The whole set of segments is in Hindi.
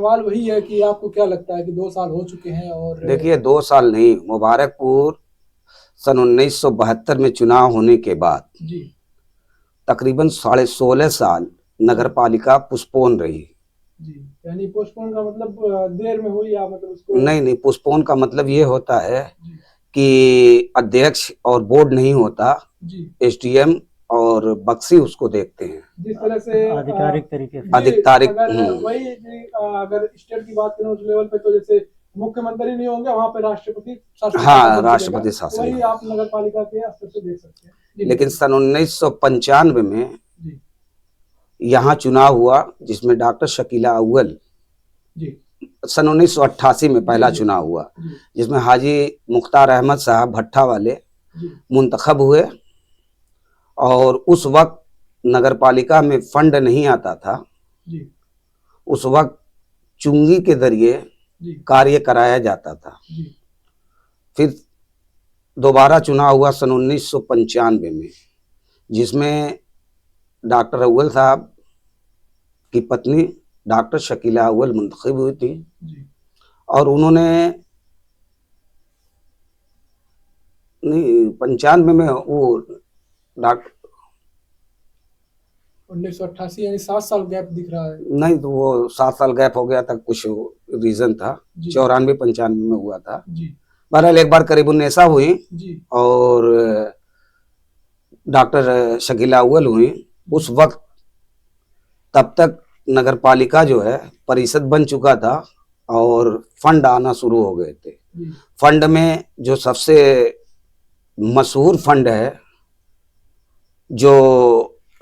सवाल वही है कि आपको क्या लगता है कि 2 साल हो चुके हैं और देखिए 2 साल नहीं, मुबारकपुर सन 1972 में चुनाव होने के बाद जी तकरीबन 16.5 साल नगर पालिका पुष्पोन रही। जी, यानी पोस्टपोन का मतलब देर में हुई या मतलब उसको नहीं नहीं, पुष्पोन का मतलब ये होता है जी कि अध्यक्ष और बोर्ड नहीं होता, जी एसडीएम और बक्सी उसको देखते हैं जिस तरह से आधिकारिक तरीके से। जी आधिकारिक। अगर वही जी अगर स्टेट की बात करें उस लेवल पे तो जैसे मुख्यमंत्री नहीं होंगे वहां पे राष्ट्रपति शासन का हाँ, चलेगा, राष्ट्रपति तो शासन वही है। आप नगर पालिका के स्तर से देख सकते हैं जी लेकिन सन 1995 में जी यहाँ चुनाव हुआ जिसमें डॉक्टर शकीला अव्वल, जी सन 1988 में पहला चुनाव हुआ जी जिसमें हाजी मुख्तार अहमद साहब भट्टा वाले जी मुंतखब हुए। और उस वक्त नगर पालिका में फंड नहीं आता था, जी उस वक्त चुंगी के जरिए जी कार्य कराया जाता था। जी फिर दोबारा चुनाव हुआ सन 1995 में, जिसमें डॉक्टर अव्वल साहब की पत्नी डॉक्टर शकीला अव्वल मुंतखब हुई थी जी और उन्होंने नहीं 95 में वो डॉक्टर 1988 यानी 7 साल गैप दिख रहा है नहीं, तो वो 7 साल गैप हो गया था, कुछ रीजन था। जी 94-95 में हुआ था। जी बहरहाल एक बार करीबन ऐसा हुई जी और डॉक्टर शकीला अव्वल हुई। उस वक्त तब तक नगर पालिका जो है परिषद बन चुका था और फंड आना शुरू हो गए थे। जी फंड में जो सबसे मशहूर फंड है जो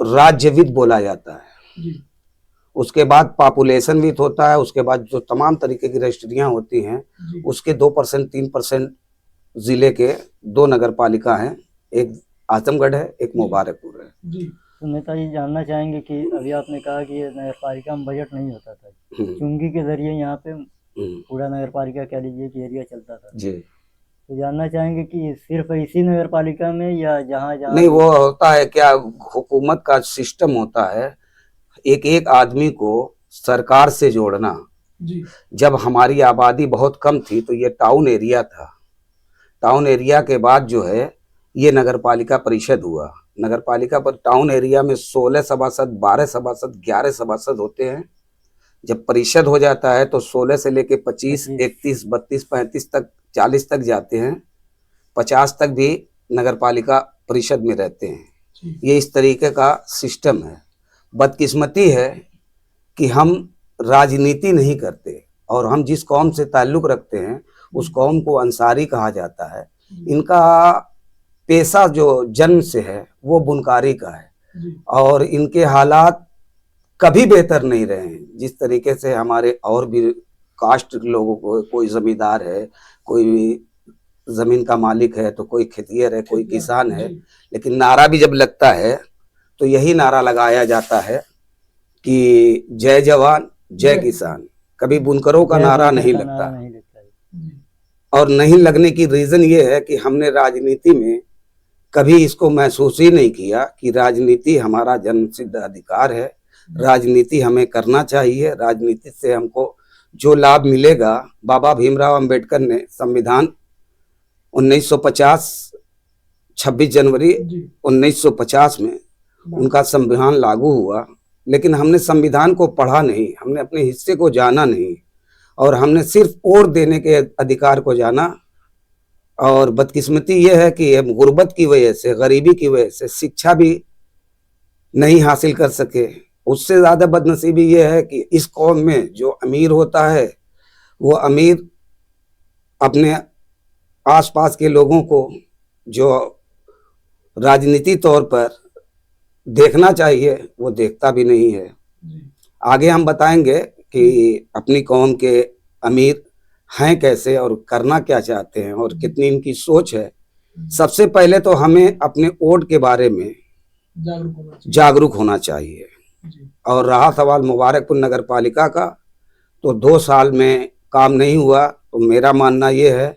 राज्य वित्त बोला जाता है, जी उसके बाद पॉपुलेशन वित्त होता है, उसके बाद जो तमाम तरीके की रजिस्ट्रियां होती हैं जी उसके 2% 3% जिले के 2 नगर पालिका हैं, एक आजमगढ़ है, एक मुबारकपुर है। जी तो नेताजी जानना चाहेंगे कि अभी आपने कहा कि ये नगर पालिका में बजट नहीं होता था, चुंगी के जरिए यहाँ पे पूरा नगर पालिका कह लीजिए कि एरिया चलता था। जी तो जानना चाहेंगे कि सिर्फ इसी नगर पालिका में या जहाँ जहाँ नहीं, वो होता है क्या, हुकूमत का सिस्टम होता है एक एक आदमी को सरकार से जोड़ना। जी जब हमारी आबादी बहुत कम थी तो ये टाउन एरिया था। टाउन एरिया के बाद जो है ये नगर पालिका परिषद हुआ। नगर पालिका पर टाउन एरिया में 16 सभासद, 12 सभासद, 11 सभासद होते हैं। जब परिषद हो जाता है तो 16 से लेके 25, 31, 32, 35 तक, 40 तक जाते हैं, 50 तक भी नगर पालिका परिषद में रहते हैं। जी ये इस तरीके का सिस्टम है। बदकिस्मती है कि हम राजनीति नहीं करते और हम जिस कौम से ताल्लुक रखते हैं उस कौम को अंसारी कहा जाता है। इनका पेशा जो जन्म से है वो बुनकारी का है जी और इनके हालात कभी बेहतर नहीं रहे हैं। जिस तरीके से हमारे और भी कास्ट लोगों को, कोई जमींदार है, कोई जमीन का मालिक है, तो कोई खेतियर है, कोई किसान है, लेकिन नारा भी जब लगता है तो यही नारा लगाया जाता है कि जय जवान जय किसान। कभी बुनकरों का नारा नहीं लगता। और नहीं लगने की रीजन ये है कि हमने राजनीति में कभी इसको महसूस ही नहीं किया कि राजनीति हमारा जन्मसिद्ध अधिकार है, राजनीति हमें करना चाहिए। राजनीति से हमको जो लाभ मिलेगा, बाबा भीमराव अंबेडकर ने संविधान 1950 26 जनवरी 1950 में उनका संविधान लागू हुआ, लेकिन हमने संविधान को पढ़ा नहीं, हमने अपने हिस्से को जाना नहीं और हमने सिर्फ वोट देने के अधिकार को जाना। और बदकिस्मती यह है कि हम गुर्बत की वजह से, गरीबी की वजह से शिक्षा भी नहीं हासिल कर सके। उससे ज़्यादा बदनसीबी यह है कि इस कौम में जो अमीर होता है वो अमीर अपने आसपास के लोगों को जो राजनीति तौर पर देखना चाहिए वो देखता भी नहीं है। आगे हम बताएंगे कि अपनी कौम के अमीर हैं कैसे और करना क्या चाहते हैं और कितनी इनकी सोच है। सबसे पहले तो हमें अपने वोट के बारे में जागरूक होना चाहिए। और रहा सवाल मुबारकपुर नगर पालिका का, तो 2 साल में काम नहीं हुआ, तो मेरा मानना ये है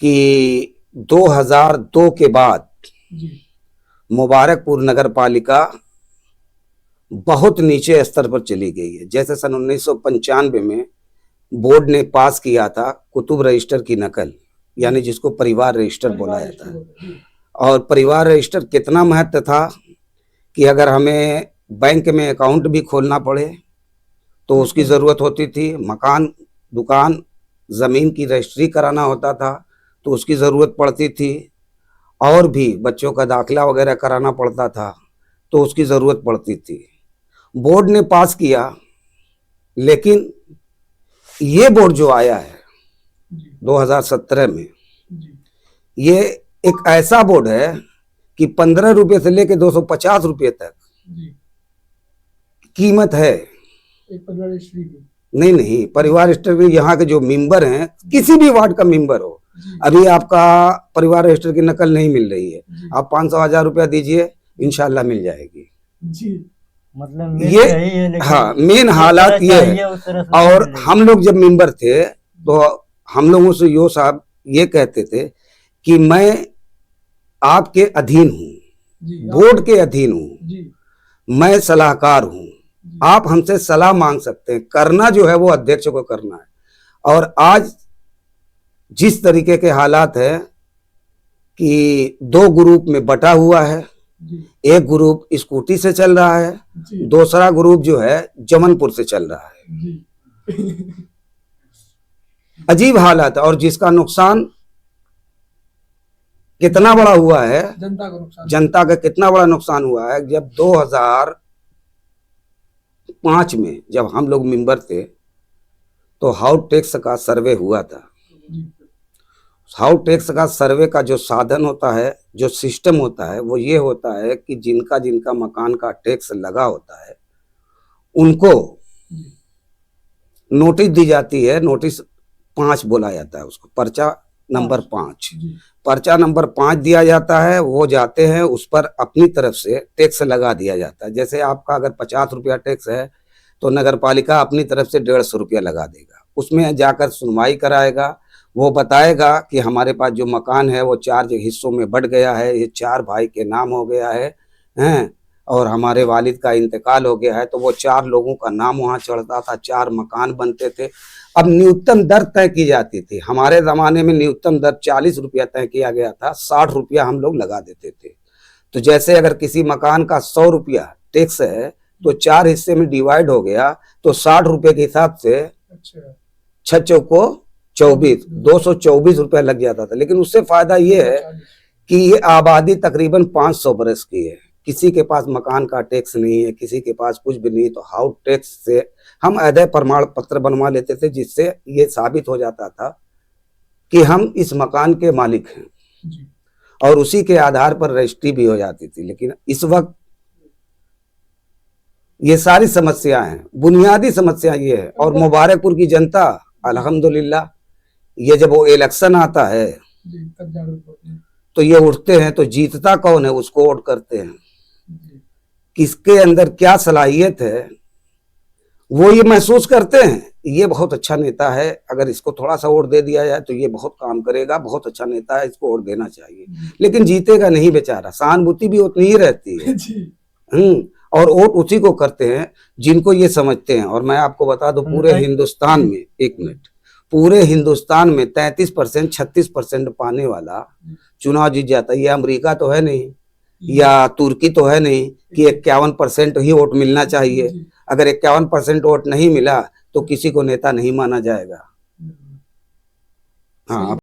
कि 2002 के बाद मुबारकपुर नगर पालिका बहुत नीचे स्तर पर चली गई है। जैसे सन 1995 में बोर्ड ने पास किया था कुतुब रजिस्टर की नकल, यानी जिसको परिवार रजिस्टर बोला जाता है। और परिवार रजिस्टर कितना महत्व था कि अगर हमें बैंक में अकाउंट भी खोलना पड़े तो उसकी ज़रूरत होती थी, मकान, दुकान, ज़मीन की रजिस्ट्री कराना होता था तो उसकी ज़रूरत पड़ती थी, और भी बच्चों का दाखिला वगैरह कराना पड़ता था तो उसकी ज़रूरत पड़ती थी। बोर्ड ने पास किया, लेकिन ये बोर्ड जो आया है 2017 में, ये एक ऐसा बोर्ड है कि 15 रुपये से लेकर 250 रुपये तक कीमत है। एक परिवार रजिस्ट्री की नहीं, परिवार रजिस्टर में यहाँ के जो मेंबर हैं, किसी भी वार्ड का मेंबर हो, अभी आपका परिवार रजिस्टर की नकल नहीं मिल रही है, आप 500-1000 रुपया दीजिए, इंशाल्लाह मिल जाएगी जी। मतलब ये यही है, लेकिन हाँ, मेन हालात ये है। उस तरह से और नहीं हम लोग जब मेंबर थे तो हम लोगों से यो साहब ये कहते थे कि मैं आपके अधीन हूँ, जी, बोर्ड के अधीन हूँ, जी, मैं सलाहकार हूँ, आप हमसे सलाह मांग सकते हैं, करना जो है वो अध्यक्ष को करना है। और आज जिस तरीके के हालात है कि 2 ग्रुप में बटा हुआ है, जी, एक ग्रुप स्कूटी से चल रहा है, जी, दूसरा ग्रुप जो है जमनपुर से चल रहा है। जी। अजीब हालत है, और जिसका नुकसान कितना बड़ा हुआ है, जनता को नुकसान। जनता का कितना बड़ा नुकसान हुआ है। जब 2005 में जब हम लोग मेंबर थे तो हाउस टैक्स का सर्वे हुआ था। जी, हाउस टैक्स का सर्वे का जो साधन होता है, जो सिस्टम होता है, वो ये होता है कि जिनका जिनका मकान का टैक्स लगा होता है उनको नोटिस दी जाती है। नोटिस 5 बोला जाता है उसको, पर्चा नंबर 5। जी, पर्चा नंबर 5 दिया जाता है, वो जाते हैं, उस पर अपनी तरफ से टैक्स लगा दिया जाता है। जैसे आपका अगर 50 रुपया टैक्स है तो नगर पालिका अपनी तरफ से 150 रुपया लगा देगा, उसमें जाकर सुनवाई कराएगा, वो बताएगा कि हमारे पास जो मकान है वो 4 हिस्सों में बट गया है, ये 4 भाई के नाम हो गया है, हैं, और हमारे वालिद का इंतकाल हो गया है, तो वो 4 लोगों का नाम वहाँ चढ़ता था, 4 मकान बनते थे। अब न्यूनतम दर तय की जाती थी। हमारे ज़माने में न्यूनतम दर 40 रुपया तय किया गया था, 60 रुपया हम लोग लगा देते थे। तो जैसे अगर किसी मकान का 100 रुपया टैक्स है तो 4 हिस्से में डिवाइड हो गया, तो 60 रुपये के हिसाब से अच्छा, 6 चौको 24, 224 रुपया लग जाता था। लेकिन उससे फायदा ये है कि ये आबादी तकरीबन 500 बरस की है, किसी के पास मकान का टैक्स नहीं है, किसी के पास कुछ भी नहीं, तो हाउस टैक्स से हम अदैय प्रमाण पत्र बनवा लेते थे, जिससे ये साबित हो जाता था कि हम इस मकान के मालिक हैं, जी, और उसी के आधार पर रजिस्ट्री भी हो जाती थी। लेकिन इस वक्त ये सारी समस्याएं हैं, बुनियादी समस्या ये है। और मुबारकपुर की जनता अल्हम्दुलिल्लाह, ये जब वो इलेक्शन आता है जी, तब जागरूक होते हैं। तो ये उठते हैं, तो जीतता कौन है उसको वोट करते हैं। जी, किसके अंदर क्या सलाहियत है वो ये महसूस करते हैं, ये बहुत अच्छा नेता है, अगर इसको थोड़ा सा वोट दे दिया जाए तो ये बहुत काम करेगा, बहुत अच्छा नेता है, इसको वोट देना चाहिए। लेकिन जीतेगा नहीं बेचारा, सहानुभूति भी उतनी ही रहती है। जी, और वोट उसी को करते हैं जिनको ये समझते हैं। और मैं आपको बता दूं, पूरे हिंदुस्तान में, 1 मिनट, पूरे हिंदुस्तान में 33% 36% पाने वाला चुनाव जीत जाता है। ये अमेरिका तो है नहीं, या तुर्की तो है नहीं कि 51% ही वोट मिलना चाहिए। अगर 51% वोट नहीं मिला तो किसी को नेता नहीं माना जाएगा। हाँ।